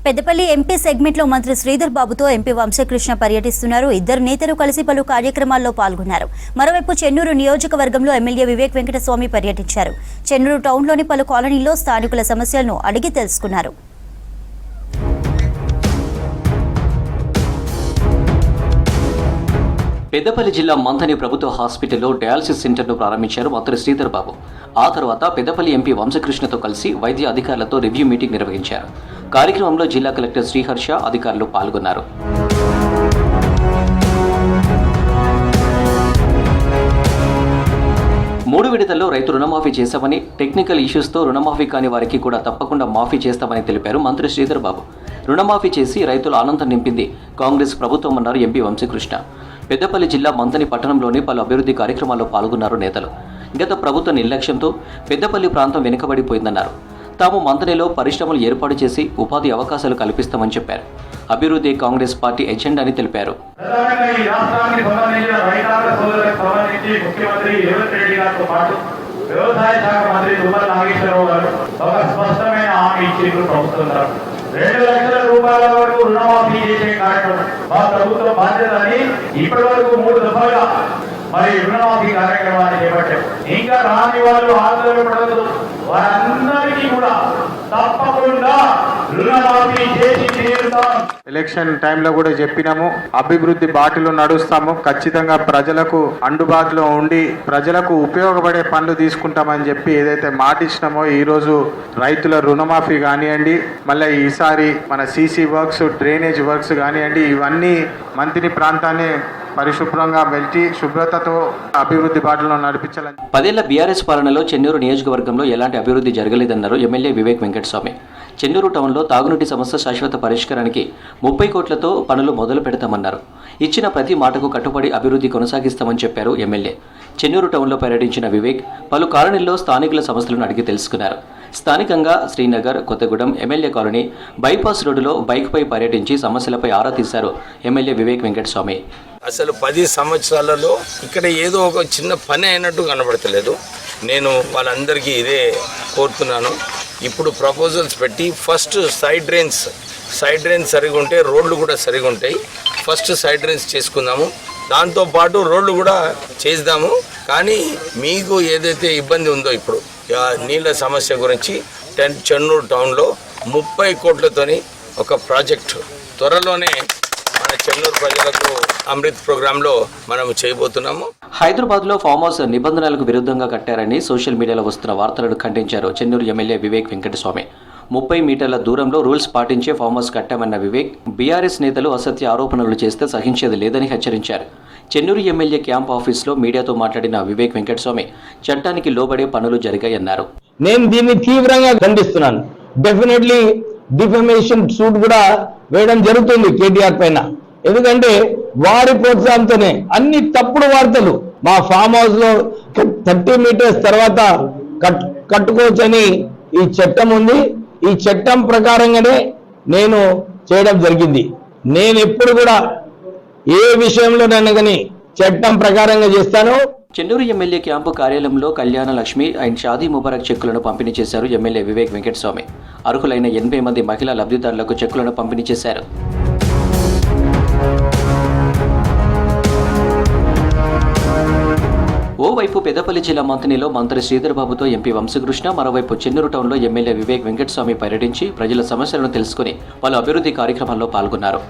Peddapalli MP సెగ్మెంట్లో మంత్రి శ్రీధర్ బాబుతో ఎంపీ వంశకృష్ణ పర్యటిస్తున్నారు. ఇద్దరు నేతలు కలిసి పలు కార్యక్రమాల్లో పాల్గొన్నారు. మరోవైపు చెన్నూరు నియోజకవర్గంలో ఎమ్మెల్యే వివేక్ వెంకటస్వామి పర్యటించారు. చెన్నూరు టౌన్లోని పలు కాలనీల్లో స్థానికుల సమస్యలను అడిగి తెలుసుకున్నారు. పెద్దపల్లి జిల్లా మంథని ప్రభుత్వ హాస్పిటల్లో డయాలసిస్ సెంటర్ను ప్రారంభించారు మంత్రి శ్రీధర్ బాబు. ఆ తర్వాత పెద్దపల్లి ఎంపీ వంశకృష్ణతో కలిసి వైద్య అధికారులతో రివ్యూ మీటింగ్ నిర్వహించారు. కార్యక్రమంలో జిల్లా కలెక్టర్ శ్రీహర్ష అధికారులు పాల్గొన్నారు. మూడు విడతల్లో రైతు రుణమాఫీ చేశామని, టెక్నికల్ ఇష్యూస్తో రుణమాఫీ కాని వారికి కూడా తప్పకుండా మాఫీ చేస్తామని తెలిపారు మంత్రి శ్రీధర్ బాబు. రుణమాఫీ చేసి రైతుల ఆనందం నింపింది కాంగ్రెస్ ప్రభుత్వం అన్నారు ఎంపీ వంశకృష్ణ. పెద్దపల్లి జిల్లా మంథని పట్టణంలోని పలు అభివృద్ధి కార్యక్రమాల్లో పాల్గొన్నారు నేతలు. గత ప్రభుత్వ నిర్లక్ష్యంతో పెద్దపల్లి ప్రాంతం వెనుకబడిపోయిందన్నారు. తాము మంథనిలో పరిశ్రమలు ఏర్పాటు చేసి ఉపాధి అవకాశాలు కల్పిస్తామని చెప్పారు. అభివృద్ధి కాంగ్రెస్ పార్టీ ఎజెండా అని తెలిపారు. వ్యవసాయ శాఖ మంత్రి తుమ్మల నాగేశ్వరరావు గారు ఒక స్పష్టమైన హామీ ఇచ్చి ప్రభుత్వం 2 లక్షల రూపాయల వరకు రుణమాఫీ చేసే కార్యక్రమం మా ప్రభుత్వ బాధ్యత అని ఇప్పటి వరకు 3 దఫాలుగా మరి రుణమాఫీ కార్యక్రమాన్ని చేపట్టాం. ఇంకా రాని వాళ్ళు ఆందోళన వారందరికీ కూడా తప్పకుండా రుణమాఫీ చేసి తీరుతాం. ఎలక్షన్ టైంలో కూడా చెప్పినాము, అభివృద్ధి బాటలో నడుస్తాము, ఖచ్చితంగా ప్రజలకు అందుబాటులో ఉండి ప్రజలకు ఉపయోగపడే పనులు తీసుకుంటామని చెప్పి ఏదైతే మాట ఇచ్చినామో ఈరోజు రైతుల రుణమాఫీ కానివ్వండి, మళ్ళీ ఈసారి మన సీసీ వర్క్స్, డ్రైనేజ్ వర్క్స్ కానివ్వండి, ఇవన్నీ మంత్రి ప్రాంతాన్ని పరిశుభ్రంగా వెళ్చి శుభ్రతతో అభివృద్ధి బాటలో నడిపించాలని. 10 ఏళ్ల బీఆర్ఎస్ పాలనలో చెన్నూరు నియోజకవర్గంలో ఎలాంటి అభివృద్ధి జరగలేదన్నారు ఎమ్మెల్యే వివేక్ వెంకటస్వామి. చెన్నూరు టౌన్లో తాగునీటి సమస్య శాశ్వత పరిష్కారానికి 30 కోట్లతో పనులు మొదలు పెడతామన్నారు. ఇచ్చిన ప్రతి మాటకు కట్టుబడి అభివృద్ధి కొనసాగిస్తామని చెప్పారు ఎమ్మెల్యే. చెన్నూరు టౌన్లో పర్యటించిన వివేక్ పలు కాలనీల్లో స్థానికుల సమస్యలను అడిగి తెలుసుకున్నారు. స్థానికంగా Srinagar, Kothagudem, MLA colony, bypass రోడ్డులో బైక్పై పర్యటించి సమస్యలపై ఆరా తీశారు ఎమ్మెల్యే వివేక్ వెంకటస్వామి. అసలు 10 సంవత్సరాలలో ఇక్కడ ఏదో ఒక చిన్న పని అయినట్టు కనబడతలేదు. నేను వాళ్ళందరికీ ఇదే కోరుతున్నాను. ఇప్పుడు ప్రపోజల్స్ పెట్టి ఫస్ట్ సైడ్ డ్రైన్స్ సరిగా ఉంటే రోడ్లు కూడా సరిగా ఉంటాయి. ఫస్ట్ సైడ్ డ్రైన్స్ చేసుకుందాము, దాంతోపాటు రోడ్లు కూడా చేద్దాము. కానీ మీకు ఏదైతే ఇబ్బంది ఉందో ఇప్పుడు నీళ్ళ సమస్య గురించి చెన్నూరు టౌన్లో 30 కోట్లతోని ఒక ప్రాజెక్టు త్వరలోనే మన చెన్నూరు ప్రజలకు అమృత్ ప్రోగ్రాంలో మనం చేయబోతున్నాము. హైదరాబాద్లో ఫామ్ హౌస్ నిబంధనలకు విరుద్ధంగా కట్టారని సోషల్ మీడియాలో వస్తున్న వార్తలను ఖండించారు చెన్నూరు ఎమ్మెల్యే వివేక్ వెంకటస్వామి. 30 మీటర్ల దూరంలో రూల్స్ పాటించే ఫామ్ హౌస్ కట్టామన్న వివేక్ బీఆర్ఎస్ నేతలు అసత్య ఆరోపణలు చేస్తే సహించేది లేదని హెచ్చరించారు. చెన్నూరు ఎమ్మెల్యే క్యాంప్ ఆఫీస్లో మీడియాతో మాట్లాడిన వివేక్ వెంకటస్వామి చట్టానికి లోబడే పనులు జరిగాయన్నారు. నేను దీన్ని తీవ్రంగా ఖండిస్తున్నాను. డెఫినెట్లీ డిఫమేషన్ సూట్ కూడా వేయడం జరుగుతుంది కేటీఆర్ పైన. ఎందుకంటే వారి ప్రోత్సాహంతోనే అన్ని తప్పుడు వార్తలు మా ఫామ్ హౌస్ లో 30 మీటర్స్ తర్వాత కట్టుకోవచ్చని ఈ చట్టం ఉంది. ఈ చట్టం ప్రకారంగానే నేను చేయడం జరిగింది. నేను ఎప్పుడు కూడా ఏ విషయంలోనైనా కానీ చట్టం ప్రకారంగా చేస్తాను. చెన్నూరు ఎమ్మెల్యే క్యాంపు కార్యాలయంలో కళ్యాణ లక్ష్మి అండ్ షాదీ ముబారక్ చెక్కులను పంపిణీ చేశారు ఎమ్మెల్యే వివేక్ వెంకటస్వామి. అర్హులైన 80 మంది మహిళా లబ్ధిదారులకు చెక్కులను పంపిణీ చేశారు. ఓవైపు పెద్దపల్లి జిల్లా మంథనిలో మంత్రి శ్రీధర్ బాబుతో ఎంపీ వంశకృష్ణ, మరోవైపు చెన్నూరు టౌన్లో ఎమ్మెల్యే వివేక్ వెంకటస్వామి పర్యటించి ప్రజల సమస్యలను తెలుసుకుని పలు అభివృద్ధి కార్యక్రమాల్లో పాల్గొన్నారు.